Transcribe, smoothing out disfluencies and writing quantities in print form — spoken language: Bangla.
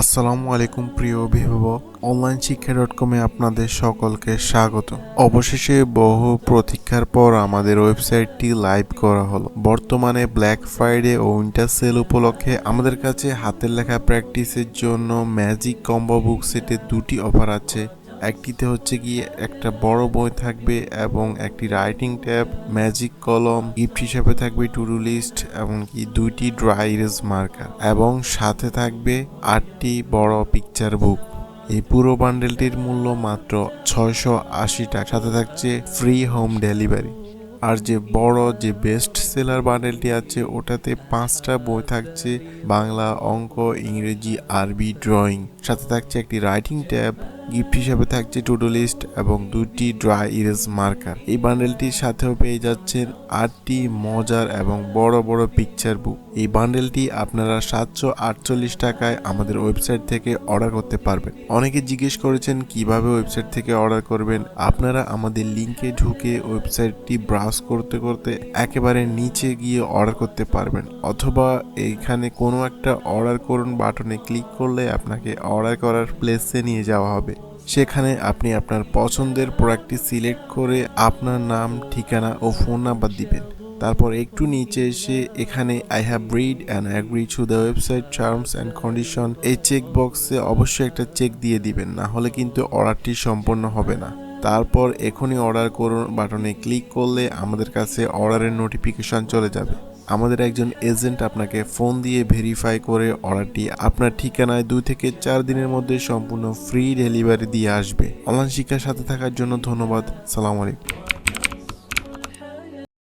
আসসালামু আলাইকুম প্রিয় অভিভাবক, অনলাইন শিক্ষা .com-এ আপনাদের সকলকে স্বাগত। অবশেষে বহু প্রতীক্ষার পর আমাদের ওয়েবসাইটটি লাইভ করা হলো। বর্তমানে ব্ল্যাক ফ্রাইডে ও উইন্টার সেল উপলক্ষে আমাদের কাছে হাতের লেখা প্র্যাকটিসের জন্য ম্যাজিক কম্বো বুক সেটে দুটি অফার আছে। একটিতে হচ্ছে গিয়ে একটা বড় বই থাকবে এবং একটি রাইটিং ট্যাব, ম্যাজিক কলম, গিফট হিসেবে থাকবে টু ডু লিস্ট এবং কি দুইটি ড্রাই ইরেজ মার্কার এবং সাথে থাকবে 8টি বড় পিকচার বুক। এই পুরো বান্ডেলটির মূল্য মাত্র 680 টাকা, সাথে থাকছে ফ্রি হোম ডেলিভারি। আর যে বড় যে বেস্ট সেলার বান্ডেলটি আছে ওটাতে 5টা বই থাকছে, বাংলা, অঙ্ক, ইংরেজি, আরবি, ড্রয়িং, সাথে থাকছে একটি রাইটিং ট্যাব, গিফট হিসেবে থাকছে টু ডু লিস্ট এবং দুটি ড্রাই ইরেজ মার্কার। এই বান্ডেলটির সাথেও পেয়ে যাচ্ছেন 8টি মজার এবং বড় বড় পিকচার বুক। এই বান্ডেলটি আপনারা 748 টাকায় আমাদের ওয়েবসাইট থেকে অর্ডার করতে পারবেন। অনেকে জিজ্ঞেস করেছেন কিভাবে ওয়েবসাইট থেকে অর্ডার করবেন। আপনারা আমাদের লিংকে ঢুকে ওয়েবসাইটটি ব্রাউজ করতে করতে একেবারে নিচে গিয়ে অর্ডার করতে পারবেন, অথবা এইখানে কোনো একটা অর্ডার করুন বাটনে ক্লিক করলে আপনাকে অর্ডার করার প্লেসে নিয়ে যাওয়া হবে। সেখানে আপনি আপনার পছন্দের প্রোডাক্টটি সিলেক্ট করে আপনার নাম, ঠিকানা ও ফোন নাম্বার দিবেন। তারপর একটু নিচে এসে এখানে I have read and agree to the website terms and condition এই চেক বক্সে অবশ্যই একটা চেক দিয়ে দিবেন, না হলে কিন্তু অর্ডারটি সম্পন্ন হবে না। তারপর এখনই অর্ডার করুন বাটনে ক্লিক করলে আমাদের কাছে অর্ডারের নোটিফিকেশন চলে যাবে। আমাদের একজন এজেন্ট আপনাকে ফোন দিয়ে ভেরিফাই করে অর্ডারটি আপনার ঠিকানায় 2 থেকে 4 দিনের মধ্যে সম্পূর্ণ ফ্রি ডেলিভারি দিয়ে আসবে। অনলাইন শিক্ষার সাথে থাকার জন্য ধন্যবাদ। সালাম আলাইকুম।